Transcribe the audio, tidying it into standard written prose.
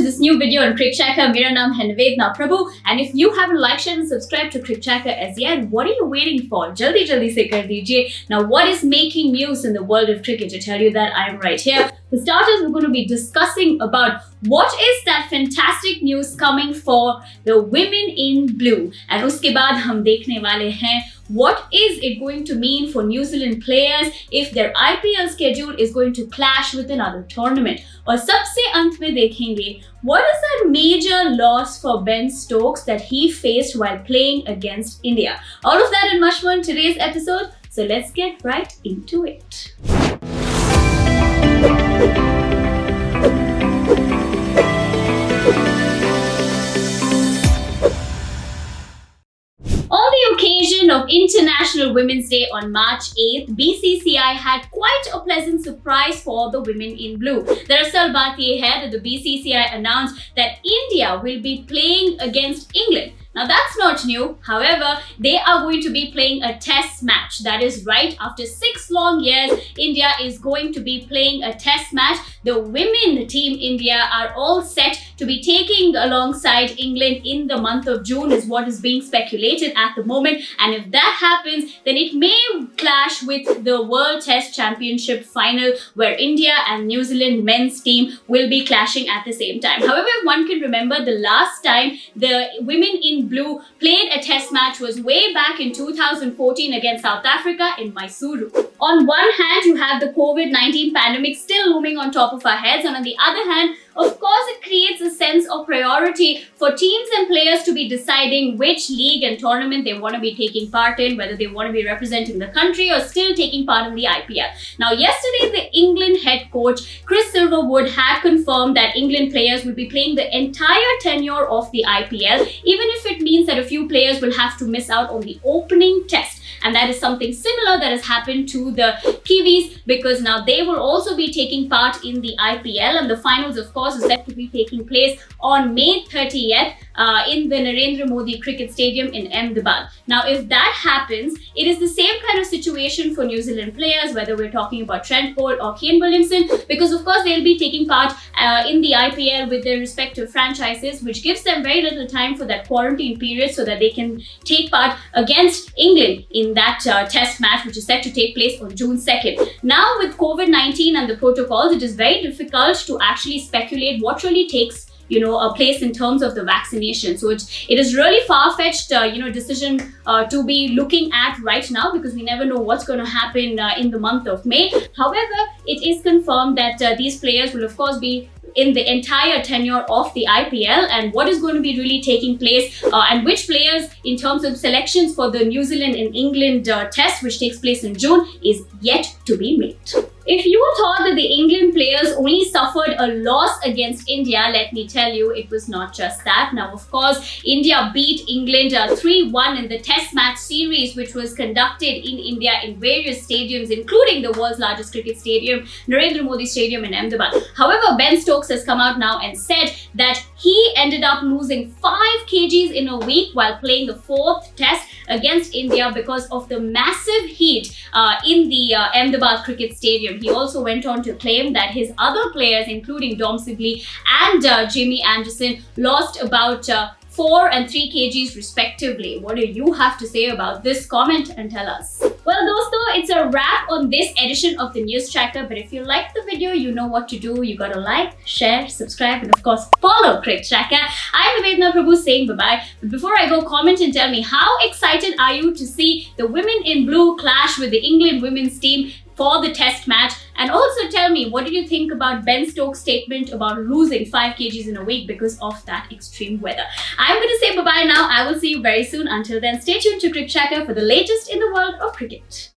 this new video on Cricket Tracker. मेरा नाम है Narendra Prabhu, and if you haven't liked, shared and subscribed to Cricket Tracker as yet, what are you waiting for? जल्दी से कर दीजिए. Now, what is making news in the world of cricket? To tell you that, I am right here. For starters, we're going to be discussing about what is that fantastic news coming for the women in blue, and उसके बाद हम देखने वाले हैं what is it going to mean for New Zealand players if their IPL schedule is going to clash with another tournament. और सबसे अंत में देखेंगे what is that major loss for Ben Stokes that he faced while playing against India. All of that and much more in today's episode. So let's get right into it. On the occasion of International Women's Day on March 8th, BCCI had quite a pleasant surprise for the women in blue. Daraasal baat ye hai that the BCCI announced that India will be playing against England. Now that's not new. However, they are going to be playing a test match. That is right. After 6 long years, India is going to be playing a test match. The women team India are all set to be taking alongside England in the month of June is what is being speculated at the moment. And if that happens, then it may clash with the World Test Championship final where India and New Zealand men's team will be clashing at the same time. However, if one can remember, the last time the women in blue played a test match was way back in 2014 against South Africa in Mysuru. On one hand, you have the COVID-19 pandemic still looming on top of our heads, and on the other hand, of course, it creates a sense of priority for teams and players to be deciding which league and tournament they want to be taking part in, whether they want to be representing the country or still taking part in the IPL. Now, yesterday, the England head coach, Chris Silverwood, had confirmed that England players will be playing the entire tenure of the IPL, even if it means that a few players will have to miss out on the opening test. And that is something similar that has happened to the Kiwis, because now they will also be taking part in the IPL, and the finals, of course, is set to be taking place on May 30th in the Narendra Modi Cricket Stadium in Ahmedabad. Now, if that happens, it is the same kind of situation for New Zealand players, whether we're talking about Trent Boult or Kane Williamson, because of course they'll be taking part in the IPL with their respective franchises, which gives them very little time for that quarantine period so that they can take part against England in that test match, which is set to take place on June 2nd. Now, with COVID-19 and the protocols, it is very difficult to actually speculate what really takes a place in terms of the vaccination. So it is really far-fetched, decision to be looking at right now, because we never know what's going to happen in the month of May. However, it is confirmed that these players will, of course, be in the entire tenure of the IPL, and what is going to be really taking place and which players in terms of selections for the New Zealand and England test, which takes place in June, is yet to be made. If you thought that the England players only suffered a loss against India, let me tell you, it was not just that. Now, of course, India beat England 3-1 in the test match series, which was conducted in India in various stadiums, including the world's largest cricket stadium, Narendra Modi Stadium in Ahmedabad. However, Ben Stokes has come out now and said that he ended up losing 5 kgs in a week while playing the 4th test against India because of the massive heat in the Ahmedabad cricket stadium. He also went on to claim that his other players, including Dom Sibley and Jimmy Anderson, lost about 4 and 3 kgs respectively. What do you have to say about this comment? And tell us. Well, dosto, it's a wrap on this edition of the News Tracker. But if you liked the video, you know what to do. You gotta like, share, subscribe, and of course, follow Cricket Tracker. I'm Narendra Prabhu saying bye-bye. But before I go, comment and tell me, how excited are you to see the women in blue clash with the England women's team for the test match? And also tell me, what did you think about Ben Stokes' statement about losing 5 kgs in a week because of that extreme weather? I'm going to say bye-bye now. I will see you very soon. Until then, stay tuned to Cricket Tracker for the latest in the world of cricket.